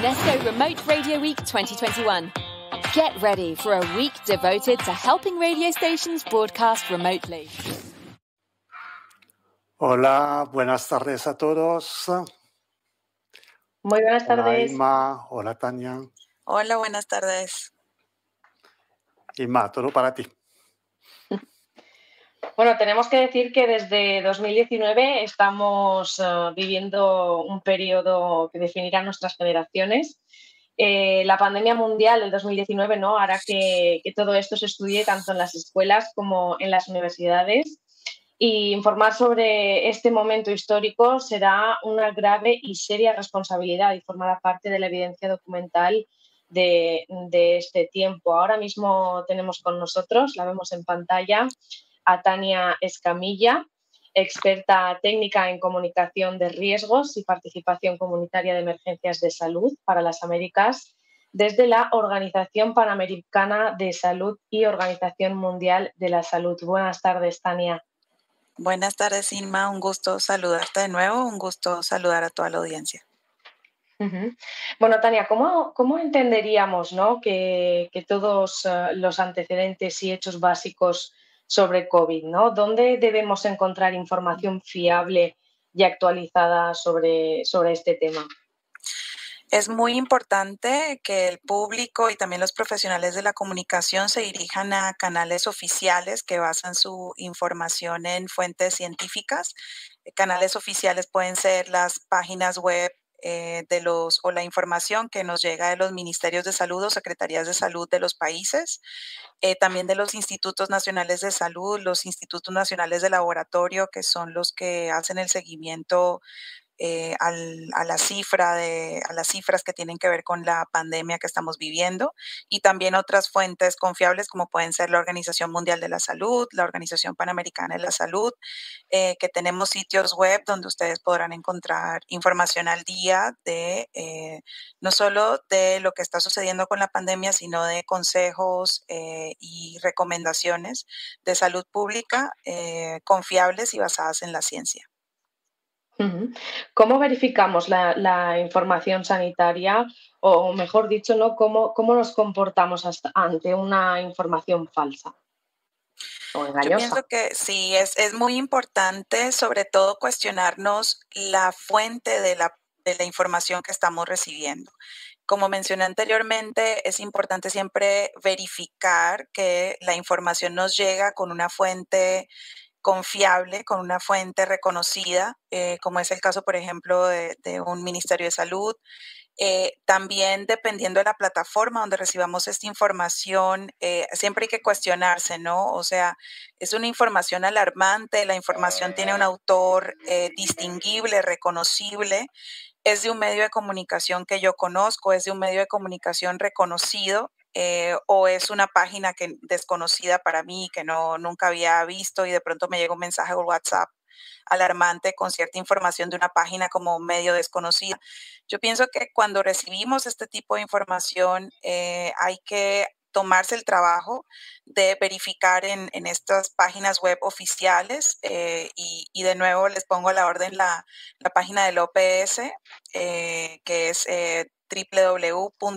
UNESCO Remote Radio Week 2021. Get ready for a week devoted to helping radio stations broadcast remotely. Hola, buenas tardes a todos. Muy buenas Hola tardes. Inma, hola Tania. Hola, buenas tardes. Inma, todo para ti. Bueno, tenemos que decir que desde 2019 estamos viviendo un periodo que definirá nuestras generaciones. La pandemia mundial del 2019 hará que todo esto se estudie tanto en las escuelas como en las universidades. Y informar sobre este momento histórico será una grave y seria responsabilidad y formará parte de la evidencia documental de este tiempo. Ahora mismo tenemos con nosotros, la vemos en pantalla, a Tania Escamilla, experta técnica en comunicación de riesgos y participación comunitaria de emergencias de salud para las Américas, desde la Organización Panamericana de Salud y Organización Mundial de la Salud. Buenas tardes, Tania. Buenas tardes, Inma. Un gusto saludarte de nuevo. Un gusto saludar a toda la audiencia. Uh-huh. Bueno, Tania, ¿cómo entenderíamos que todos los antecedentes y hechos básicos sobre COVID, ¿dónde debemos encontrar información fiable y actualizada sobre este tema? Es muy importante que el público y también los profesionales de la comunicación se dirijan a canales oficiales que basan su información en fuentes científicas. Canales oficiales pueden ser las páginas web o la información que nos llega de los ministerios de salud o secretarías de salud de los países, también de los institutos nacionales de salud, los institutos nacionales de laboratorio, que son los que hacen el seguimiento a las cifras que tienen que ver con la pandemia que estamos viviendo, y también otras fuentes confiables como pueden ser la Organización Mundial de la Salud, la Organización Panamericana de la Salud, que tenemos sitios web donde ustedes podrán encontrar información al día de no solo de lo que está sucediendo con la pandemia, sino de consejos y recomendaciones de salud pública confiables y basadas en la ciencia. ¿Cómo verificamos la información sanitaria o, mejor dicho, cómo nos comportamos ante una información falsa o engañosa? Yo pienso que sí, es muy importante sobre todo cuestionarnos la fuente de la información que estamos recibiendo. Como mencioné anteriormente, es importante siempre verificar que la información nos llega con una fuente confiable, con una fuente reconocida, como es el caso, por ejemplo, de un Ministerio de Salud. También dependiendo de la plataforma donde recibamos esta información, siempre hay que cuestionarse, ¿no? O sea, es una información alarmante, la información tiene un autor distinguible, reconocible, es de un medio de comunicación que yo conozco, es de un medio de comunicación reconocido, o es una página desconocida para mí, que nunca había visto, y de pronto me llega un mensaje por WhatsApp alarmante con cierta información de una página como medio desconocida. Yo pienso que cuando recibimos este tipo de información hay que tomarse el trabajo de verificar en estas páginas web oficiales y de nuevo les pongo a la orden la página del OPS, que es www.paho.org.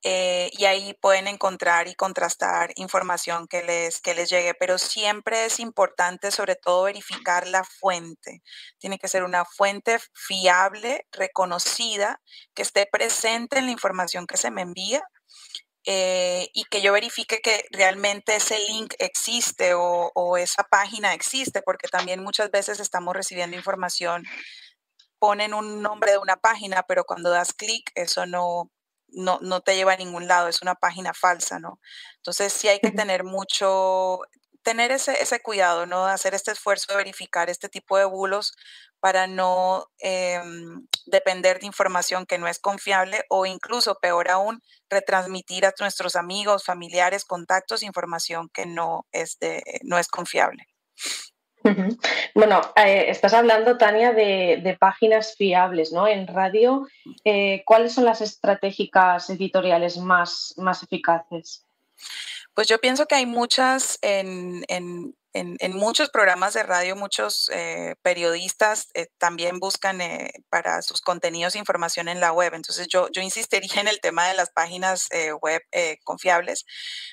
Y ahí pueden encontrar y contrastar información que les llegue, pero siempre es importante sobre todo verificar la fuente. Tiene que ser una fuente fiable, reconocida, que esté presente en la información que se me envía, y que yo verifique que realmente ese link existe o esa página existe, porque también muchas veces estamos recibiendo información, ponen un nombre de una página, pero cuando das clic, eso no te lleva a ningún lado, es una página falsa, ¿no? Entonces sí hay que tener ese cuidado, ¿no? Hacer este esfuerzo de verificar este tipo de bulos para no depender de información que no es confiable, o incluso, peor aún, retransmitir a nuestros amigos, familiares, contactos, información que no es confiable. Bueno, estás hablando, Tania, de páginas fiables, ¿no? En radio, ¿cuáles son las estratégicas editoriales más eficaces? Pues yo pienso que hay muchas en en muchos programas de radio, muchos periodistas también buscan para sus contenidos información en la web. Entonces yo insistiría en el tema de las páginas web confiables,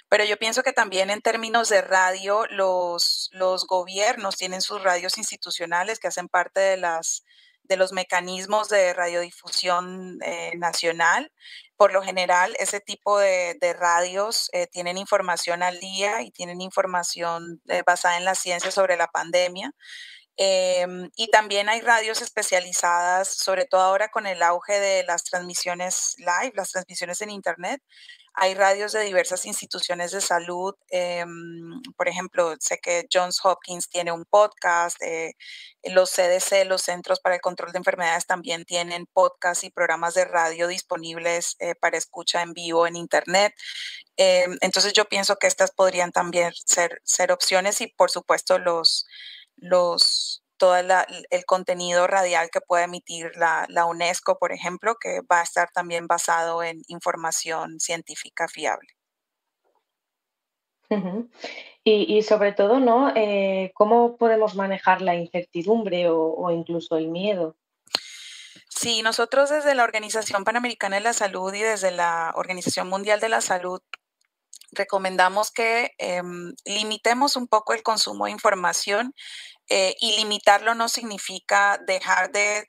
pero yo pienso que también en términos de radio, los gobiernos tienen sus radios institucionales que hacen parte de los mecanismos de radiodifusión nacional. Por lo general, ese tipo de radios tienen información al día y tienen información basada en la ciencia sobre la pandemia. Y también hay radios especializadas, sobre todo ahora con el auge de las transmisiones live, las transmisiones en Internet. Hay radios de diversas instituciones de salud. Por ejemplo, sé que Johns Hopkins tiene un podcast, los CDC, los Centros para el Control de Enfermedades, también tienen podcasts y programas de radio disponibles para escucha en vivo en Internet. Entonces yo pienso que estas podrían también ser opciones y por supuesto todo el contenido radial que puede emitir la UNESCO, por ejemplo, que va a estar también basado en información científica fiable. Ujú. Y sobre todo, ¿no? ¿Cómo podemos manejar la incertidumbre o incluso el miedo? Sí, nosotros desde la Organización Panamericana de la Salud y desde la Organización Mundial de la Salud recomendamos que limitemos un poco el consumo de información. Y limitarlo no significa dejar de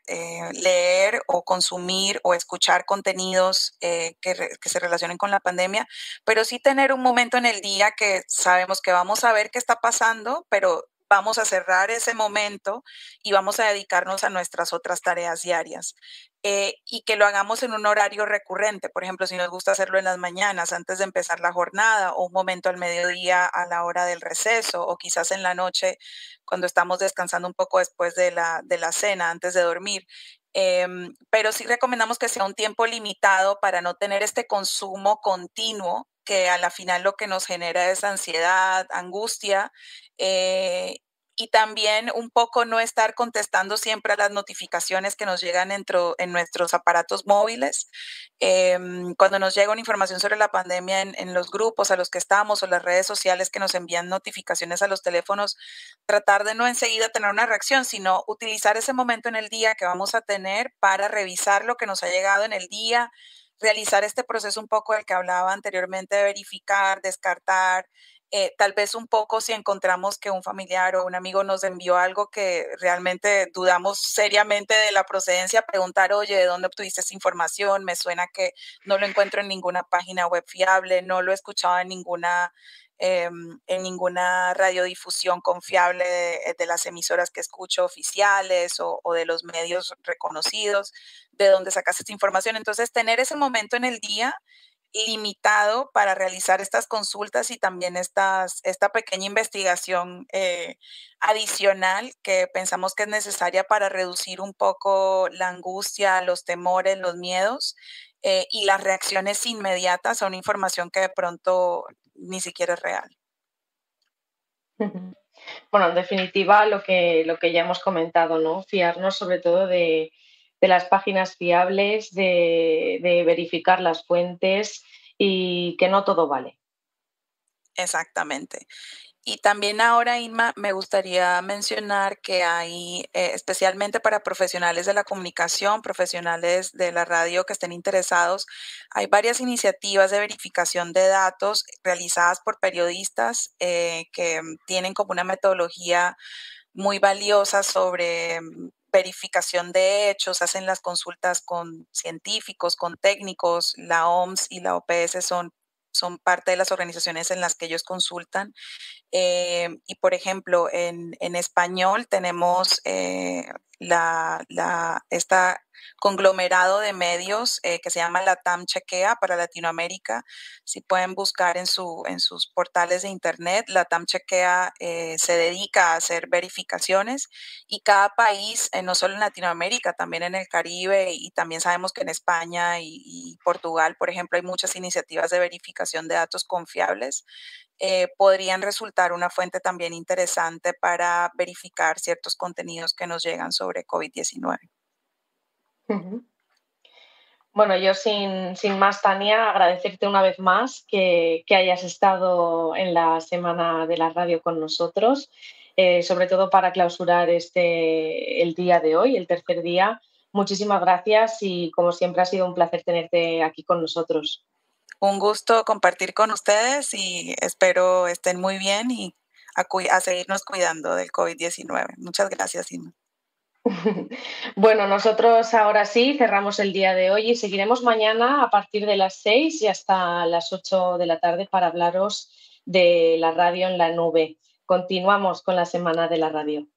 leer o consumir o escuchar contenidos que se relacionen con la pandemia, pero sí tener un momento en el día que sabemos que vamos a ver qué está pasando, pero vamos a cerrar ese momento y vamos a dedicarnos a nuestras otras tareas diarias. Y que lo hagamos en un horario recurrente. Por ejemplo, si nos gusta hacerlo en las mañanas antes de empezar la jornada o un momento al mediodía a la hora del receso o quizás en la noche cuando estamos descansando un poco después de la cena, antes de dormir. Pero sí recomendamos que sea un tiempo limitado para no tener este consumo continuo que a la final lo que nos genera es ansiedad, angustia, y también un poco no estar contestando siempre a las notificaciones que nos llegan en nuestros aparatos móviles. Cuando nos llega una información sobre la pandemia en los grupos a los que estamos o las redes sociales que nos envían notificaciones a los teléfonos, tratar de no enseguida tener una reacción, sino utilizar ese momento en el día que vamos a tener para revisar lo que nos ha llegado en el día, realizar este proceso un poco del que hablaba anteriormente de verificar, descartar, tal vez un poco si encontramos que un familiar o un amigo nos envió algo que realmente dudamos seriamente de la procedencia, preguntar, oye, ¿de dónde obtuviste esa información? Me suena que no lo encuentro en ninguna página web fiable, no lo he escuchado en ninguna radiodifusión confiable de las emisoras que escucho oficiales o de los medios reconocidos, de dónde sacas esta información. Entonces, tener ese momento en el día limitado para realizar estas consultas y también esta pequeña investigación adicional que pensamos que es necesaria para reducir un poco la angustia, los temores, los miedos y las reacciones inmediatas a una información que de pronto ni siquiera es real. Ujú. Bueno, en definitiva, lo que ya hemos comentado, ¿no? Fiarnos sobre todo de las páginas fiables, de verificar las fuentes y que no todo vale. Exactamente. Y también ahora, Inma, me gustaría mencionar que hay, especialmente para profesionales de la comunicación, profesionales de la radio que estén interesados, hay varias iniciativas de verificación de datos realizadas por periodistas que tienen como una metodología muy valiosa sobre verificación de hechos, hacen las consultas con científicos, con técnicos, la OMS y la OPS son parte de las organizaciones en las que ellos consultan y por ejemplo, en español tenemos esta conglomerado de medios que se llama Latam Chequea para Latinoamérica. Si pueden buscar en sus portales de internet, Latam Chequea se dedica a hacer verificaciones y cada país, no solo en Latinoamérica, también en el Caribe y también sabemos que en España y Portugal, por ejemplo, hay muchas iniciativas de verificación de datos confiables podrían resultar una fuente también interesante para verificar ciertos contenidos que nos llegan sobre COVID-19. Ujú. Bueno, yo sin más, Tania, agradecerte una vez más que hayas estado en la Semana de la Radio con nosotros, sobre todo para clausurar el día de hoy, el tercer día. Muchísimas gracias y, como siempre, ha sido un placer tenerte aquí con nosotros. Un gusto compartir con ustedes y espero estén muy bien y a seguirnos cuidando del COVID-19. Muchas gracias, Inma. Bueno, nosotros ahora sí cerramos el día de hoy y seguiremos mañana a partir de las 6 y hasta las 8 de la tarde para hablaros de la radio en la nube. Continuamos con la Semana de la Radio.